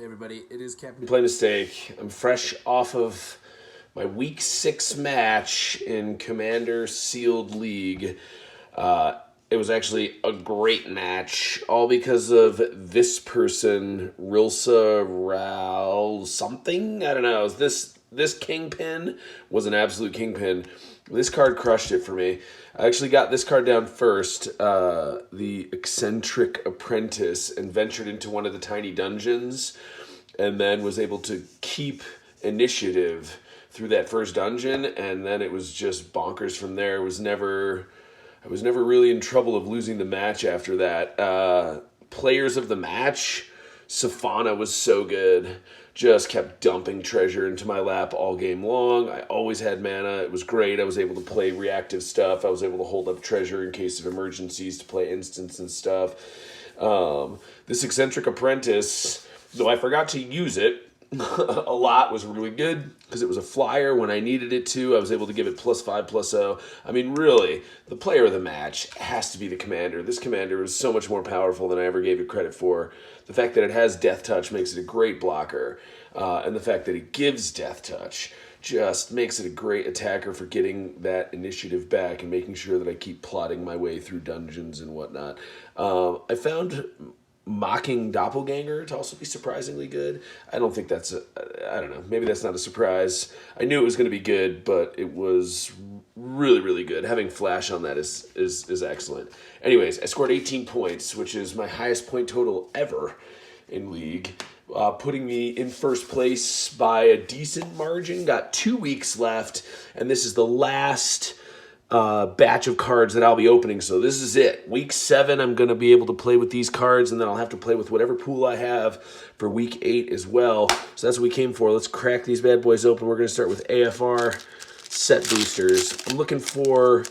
Hey everybody, it is Captain Play mistake. I'm fresh off of my week 6 match in Commander Sealed League. It was actually a great match, all because of this person, Rilsa Ral something. I don't know. This kingpin was an absolute kingpin. This card crushed it for me. I actually got this card down first, the Eccentric Apprentice, and ventured into one of the tiny dungeons, and then was able to keep initiative through that first dungeon, and then it was just bonkers from there. I was never really in trouble of losing the match after that. Players of the match, Safana was so good. Just kept dumping treasure into my lap all game long. I always had mana. It was great. I was able to play reactive stuff. I was able to hold up treasure in case of emergencies to play instants and stuff. This Eccentric Apprentice, though I forgot to use it a lot, was really good because it was a flyer when I needed it to. I was able to give it +5/+0. I mean, really, the player of the match has to be the commander. This commander is so much more powerful than I ever gave it credit for. The fact that it has Death Touch makes it a great blocker, and the fact that it gives Death Touch just makes it a great attacker for getting that initiative back and making sure that I keep plotting my way through dungeons and whatnot. I found Mocking Doppelganger to also be surprisingly good. I don't think that's I don't know, maybe that's not a surprise. I knew it was going to be good, but it was really, really good. Having Flash on that is excellent. Anyways, I scored 18 points, which is my highest point total ever in League, putting me in first place by a decent margin. Got 2 weeks left, and this is the last batch of cards that I'll be opening. So this is it. Week 7, I'm going to be able to play with these cards, and then I'll have to play with whatever pool I have for week 8 as well. So that's what we came for. Let's crack these bad boys open. We're going to start with AFR set boosters. I'm looking for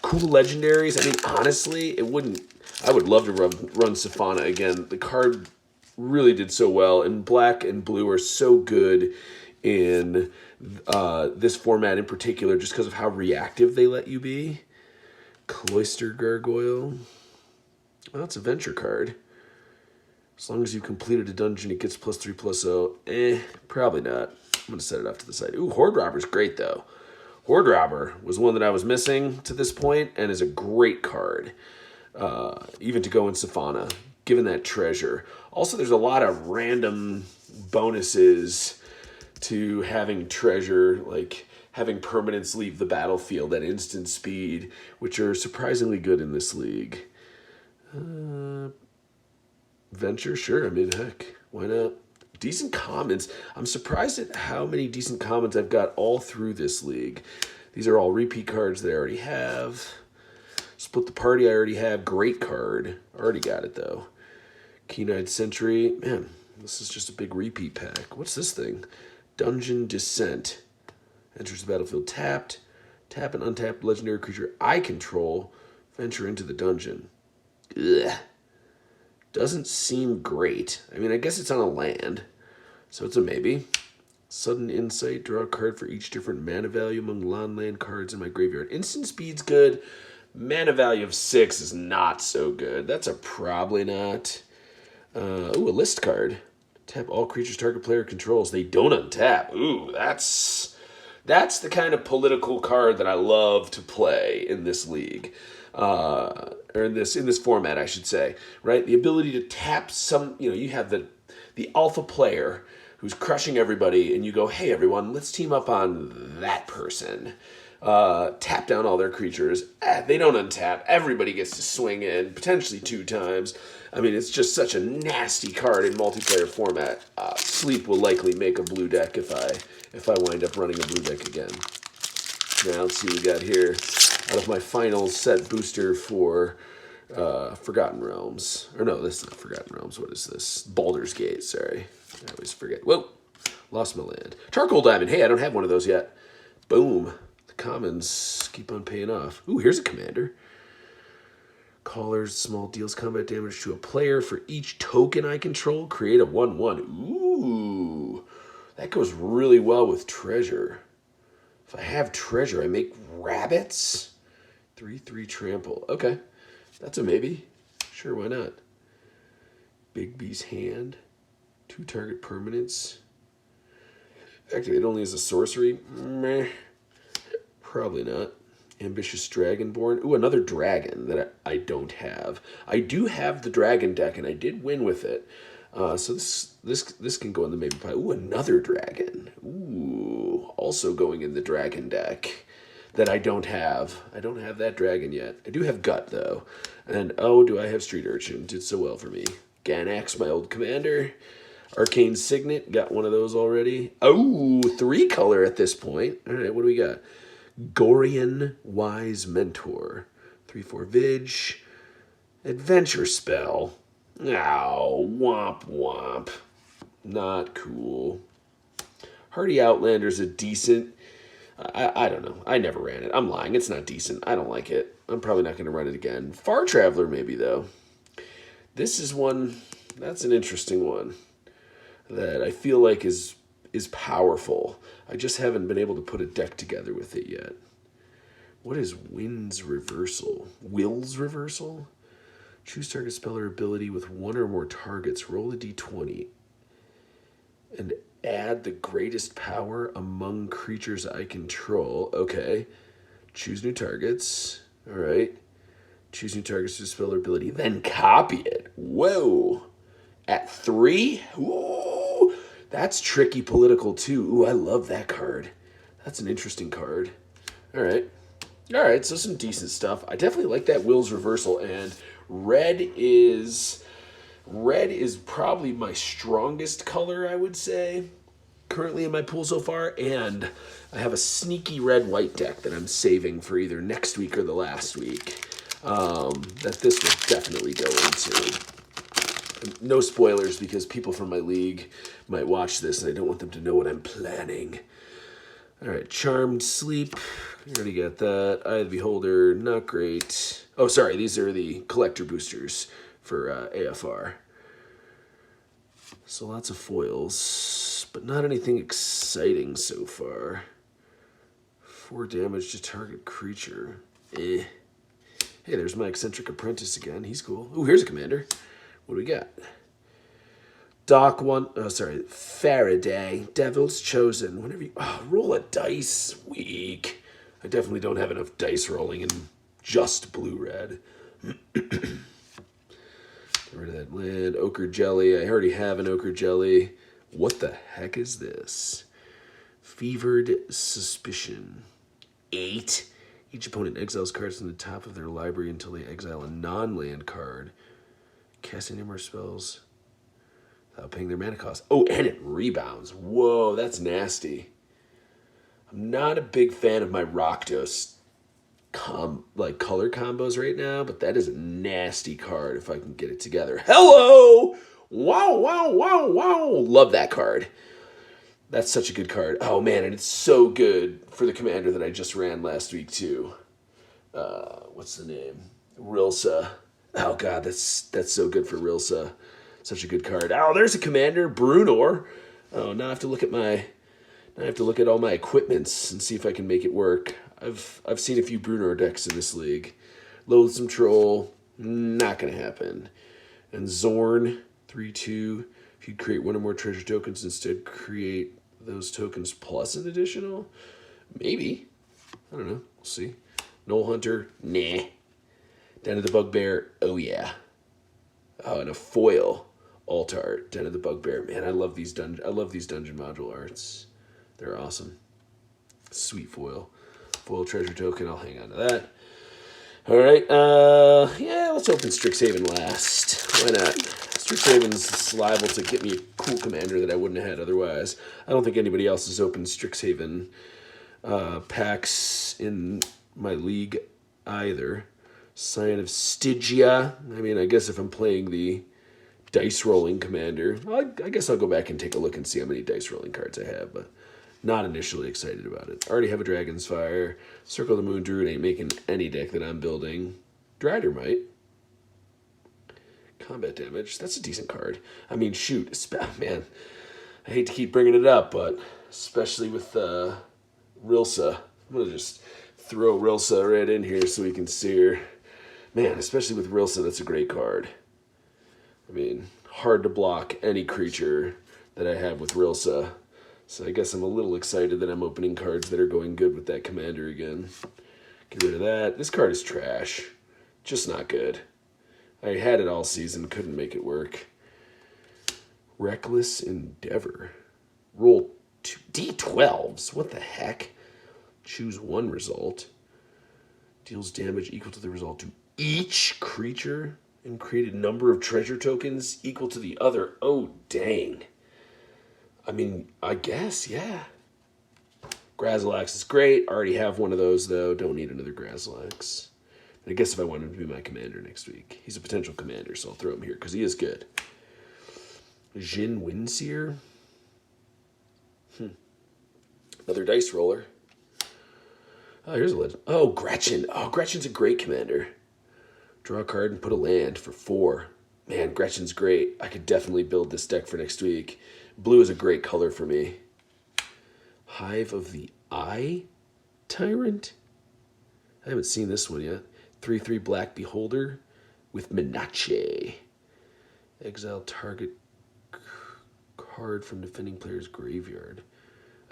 cool legendaries. I mean, honestly, I would love to run Safana again. The card really did so well, and black and blue are so good in this format in particular, just because of how reactive they let you be. Cloister Gargoyle. Well, that's a venture card. As long as you completed a dungeon, it gets +3/+0. Probably not. I'm going to set it off to the side. Ooh, Horde Robber's great, though. Horde Robber was one that I was missing to this point, and is a great card. Even to go in Safana, given that treasure. Also, there's a lot of random bonuses to having treasure, like having permanents leave the battlefield at instant speed, which are surprisingly good in this league. Venture, sure. I mean, heck, why not? Decent commons. I'm surprised at how many decent commons I've got all through this league. These are all repeat cards that I already have. Split the Party I already have. Great card. Already got it, though. Keen-Eyed Sentry. Man, this is just a big repeat pack. What's this thing? Dungeon Descent. Enters the battlefield tapped. Tap an untapped legendary creature I control. Venture into the dungeon. Ugh. Doesn't seem great. I mean, I guess it's on a land, so it's a maybe. Sudden Insight. Draw a card for each different mana value among non-land cards in my graveyard. Instant speed's good. Mana value of 6 is not so good. That's a probably not. Ooh, a list card. Tap all creatures target player controls. They don't untap. Ooh, that's the kind of political card that I love to play in this league. Or in this format, I should say. Right? The ability to tap some, you have the alpha player who's crushing everybody, and you go, hey everyone, let's team up on that person. Tap down all their creatures. They don't untap. Everybody gets to swing in, potentially 2 times. I mean, it's just such a nasty card in multiplayer format. Sleep will likely make a blue deck if I wind up running a blue deck again. Now, let's see what we got here. Out of my final set booster for Forgotten Realms. Or no, this is not Forgotten Realms. What is this? Baldur's Gate, sorry. I always forget. Whoa! Lost my land. Charcoal Diamond. Hey, I don't have one of those yet. Boom. The commons keep on paying off. Ooh, here's a commander. Callers, small deals combat damage to a player. For each token I control, create a 1/1. Ooh. That goes really well with treasure. If I have treasure, I make rabbits. 3/3 trample. Okay. That's a maybe. Sure, why not? Big B's Hand. 2 target permanents. Activate only as a sorcery. Meh. Probably not. Ambitious Dragonborn. Ooh, another dragon that I don't have. I do have the dragon deck, and I did win with it. So this can go in the maybe pile. Ooh, another dragon. Ooh, also going in the dragon deck that I don't have. I don't have that dragon yet. I do have Gut, though. And, oh, do I have Street Urchin? Did so well for me. Ganax, my old commander. Arcane Signet, got one of those already. Oh, 3 color at this point. All right, what do we got? Gorian Wise Mentor. 3/4 Vig. Adventure Spell. Ow, womp womp. Not cool. Hardy Outlander's a decent... I don't know. I never ran it. I'm lying. It's not decent. I don't like it. I'm probably not going to run it again. Far Traveler maybe, though. This is one... That's an interesting one that I feel like is powerful. I just haven't been able to put a deck together with it yet. What is Will's Reversal? Choose target spell or ability with 1 or more targets. Roll a d20 and add the greatest power among creatures I control. Okay. Choose new targets. All right. Choose new targets to spell or ability. Then copy it. Whoa. At 3? Ooh. That's tricky political, too. Ooh, I love that card. That's an interesting card. All right. All right, so some decent stuff. I definitely like that Will's Reversal, and red is probably my strongest color, I would say, currently in my pool so far, and I have a sneaky red-white deck that I'm saving for either next week or the last week that this will definitely go into. No spoilers, because people from my league might watch this, and I don't want them to know what I'm planning. All right, Charmed Sleep. You already got that. Eye of the Beholder, not great. Oh, sorry, these are the collector boosters for AFR. So lots of foils, but not anything exciting so far. 4 damage to target creature. Eh. Hey, there's my Eccentric Apprentice again. He's cool. Ooh, here's a commander. What do we got? Faraday, Devil's Chosen. Whenever you roll a dice, weak. I definitely don't have enough dice rolling in just blue-red. Get rid of that land. Ochre Jelly. I already have an Ochre Jelly. What the heck is this? Fevered Suspicion. 8. Each opponent exiles cards from the top of their library until they exile a non-land card. Casting numerous spells without paying their mana cost. Oh, and it rebounds. Whoa, that's nasty. I'm not a big fan of my Rakdos color combos right now, but that is a nasty card if I can get it together. Hello! Wow, wow, wow, wow. Love that card. That's such a good card. Oh, man, and it's so good for the commander that I just ran last week, too. What's the name? Rilsa. Oh, God, that's so good for Rilsa. Such a good card. Oh, there's a commander, Brunor. Oh, now I have to look at all my equipments and see if I can make it work. I've seen a few Brunor decks in this league. Loathsome Troll, not going to happen. And Zorn, 3/2. If you create 1 or more treasure tokens, instead create those tokens plus an additional. Maybe. I don't know. We'll see. Knoll Hunter, nah. Den of the Bugbear, oh yeah. Oh, and a foil alt art, Den of the Bugbear. Man, I love these dungeon module arts. They're awesome. Sweet foil. Foil treasure token, I'll hang on to that. All right, yeah, let's open Strixhaven last. Why not? Strixhaven's liable to get me a cool commander that I wouldn't have had otherwise. I don't think anybody else has opened Strixhaven packs in my league either. Scion of Stygia. I mean, I guess if I'm playing the dice rolling commander, I guess I'll go back and take a look and see how many dice rolling cards I have, but not initially excited about it. Already have a Dragon's Fire. Circle of the Moon Druid ain't making any deck that I'm building. Drider might. Combat damage. That's a decent card. I mean, shoot. Man, I hate to keep bringing it up, but especially with Rilsa. I'm going to just throw Rilsa right in here so we can see her. Man, especially with Rilsa, that's a great card. I mean, hard to block any creature that I have with Rilsa. So I guess I'm a little excited that I'm opening cards that are going good with that commander again. Get rid of that. This card is trash. Just not good. I had it all season, couldn't make it work. Reckless Endeavor. Roll two D12s. What the heck? Choose one result. Deals damage equal to the result to each creature and create a number of treasure tokens equal to the other. Oh, dang. I mean, I guess, yeah. Grazilax is great. Already have one of those, though. Don't need another Grazilax. I guess if I want him to be my commander next week. He's a potential commander, so I'll throw him here because he is good. Jin Windseer. Another dice roller. Oh, here's a legend. Oh, Gretchen. Oh, Gretchen's a great commander. Draw a card and put a land for 4. Man, Gretchen's great. I could definitely build this deck for next week. Blue is a great color for me. Hive of the Eye Tyrant. I haven't seen this one yet. 3/3 Black Beholder with Minache. Exile target card from defending player's graveyard.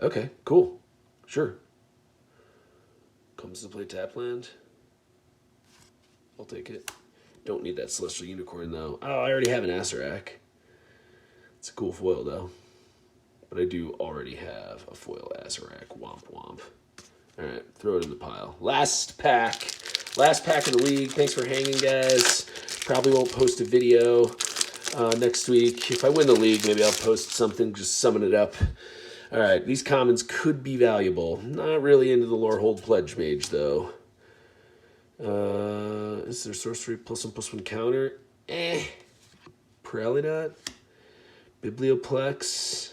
Okay, cool. Sure. Comes to play tap land. I'll take it. Don't need that Celestial Unicorn, though. Oh, I already have an Acerak. It's a cool foil, though. But I do already have a foil Acerak. Womp womp. All right, throw it in the pile. Last pack. Last pack of the league. Thanks for hanging, guys. Probably won't post a video next week. If I win the league, maybe I'll post something, just summing it up. All right, these commons could be valuable. Not really into the Lorehold Pledge Mage, though. Is there sorcery +1/+1 counter? Pralidot? Biblioplex?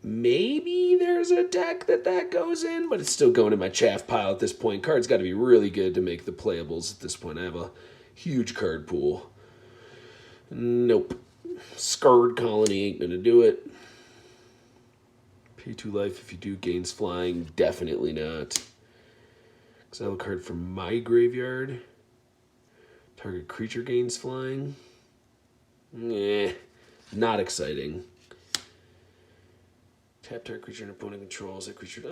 Maybe there's a deck that goes in, but it's still going in my chaff pile at this point. Cards got to be really good to make the playables at this point. I have a huge card pool. Nope. Scarred Colony ain't going to do it. Pay 2 life if you do. Gains flying. Definitely not. Exile a card from my graveyard. Target creature gains flying. Not exciting. Tap target creature and opponent controls that creature.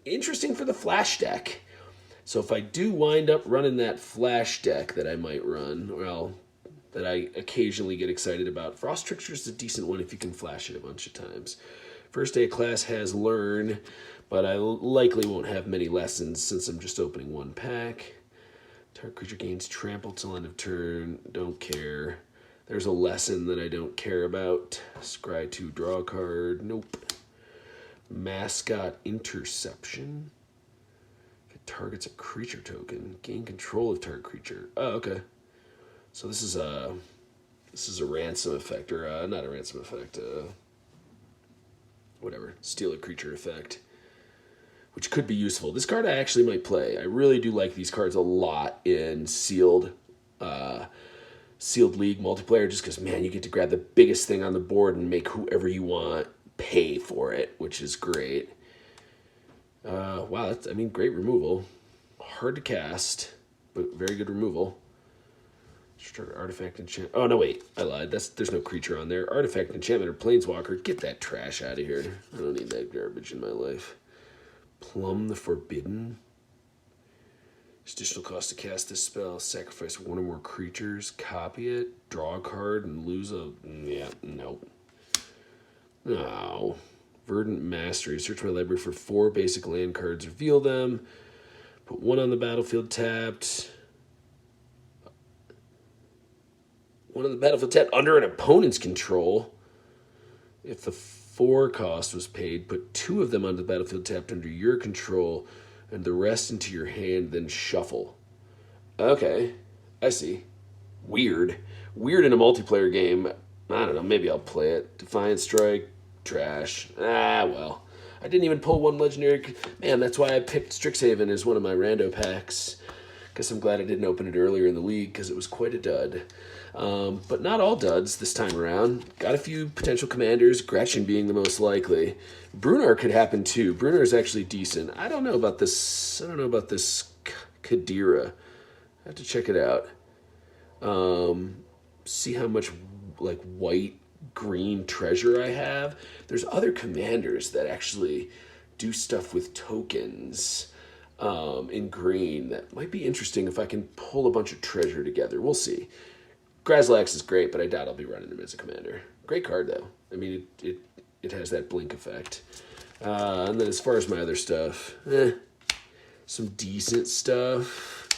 Interesting for the flash deck. So if I do wind up running that flash deck that I might run, well, that I occasionally get excited about, Frost Trickster is a decent one if you can flash it a bunch of times. First day of class has Learn, but I likely won't have many lessons since I'm just opening 1 pack. Target creature gains trample till end of turn. Don't care. There's a lesson that I don't care about. Scry 2, draw a card. Nope. Mascot Interception. It targets a creature token. Gain control of target creature. Oh, okay. So this is a ransom effect, or not a ransom effect. Whatever. Steal a creature effect, which could be useful. This card I actually might play. I really do like these cards a lot in sealed league multiplayer, just because, man, you get to grab the biggest thing on the board and make whoever you want pay for it, which is great. Wow, that's, I mean, great removal. Hard to cast, but very good removal. Artifact enchantment. Oh, no, wait. I lied. There's no creature on there. Artifact enchantment or planeswalker. Get that trash out of here. I don't need that garbage in my life. Plumb the Forbidden. Additional cost to cast this spell. Sacrifice 1 or more creatures. Copy it. Draw a card and lose a... Yeah, nope. No. Verdant Mastery. Search my library for 4 basic land cards. Reveal them. Put 1 on the battlefield tapped. 1 on the battlefield tapped under an opponent's control. If the 4 cost was paid, put 2 of them on the battlefield tapped under your control and the rest into your hand, then shuffle. Okay, I see. Weird. Weird in a multiplayer game. I don't know, maybe I'll play it. Defiant Strike, trash. Well. I didn't even pull 1 legendary. Man, that's why I picked Strixhaven as one of my rando packs. Guess I'm glad I didn't open it earlier in the league because it was quite a dud. But not all duds this time around. Got a few potential commanders, Gretchen being the most likely. Brunar could happen too. Brunar is actually decent. I don't know about this Kadira. I have to check it out. See how much like white green treasure I have. There's other commanders that actually do stuff with tokens in green that might be interesting if I can pull a bunch of treasure together. We'll see. Grazlax is great, but I doubt I'll be running him as a commander. Great card, though. I mean, it has that blink effect. And then as far as my other stuff, some decent stuff.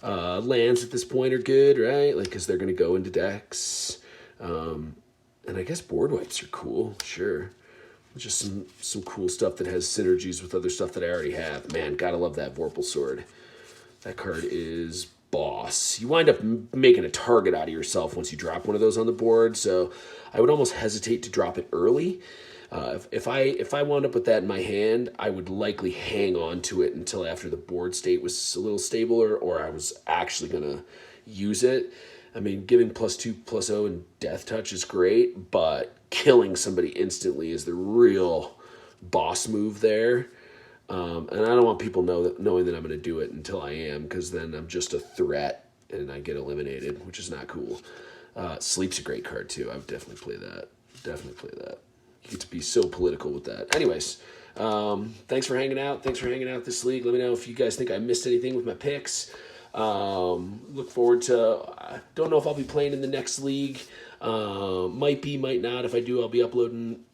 Lands at this point are good, right? Like, because they're going to go into decks. And I guess board wipes are cool, sure. Just some cool stuff that has synergies with other stuff that I already have. Man, gotta love that Vorpal Sword. That card is boss. You wind up making a target out of yourself once you drop one of those on the board, so I would almost hesitate to drop it early. If I wound up with that in my hand, I would likely hang on to it until after the board state was a little stabler, or I was actually going to use it. I mean, giving +2/+0 and Death Touch is great, but killing somebody instantly is the real boss move there. And I don't want people knowing that I'm going to do it until I am, because then I'm just a threat and I get eliminated, which is not cool. Sleep's a great card, too. I would definitely play that. You get to be so political with that. Anyways, thanks for hanging out. Thanks for hanging out this league. Let me know if you guys think I missed anything with my picks. Look forward to, I don't know if I'll be playing in the next league. Might be, might not. If I do, I'll be uploading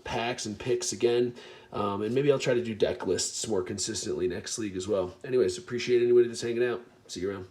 packs and picks again. And maybe I'll try to do deck lists more consistently next league as well. Anyways, appreciate anybody that's hanging out. See you around.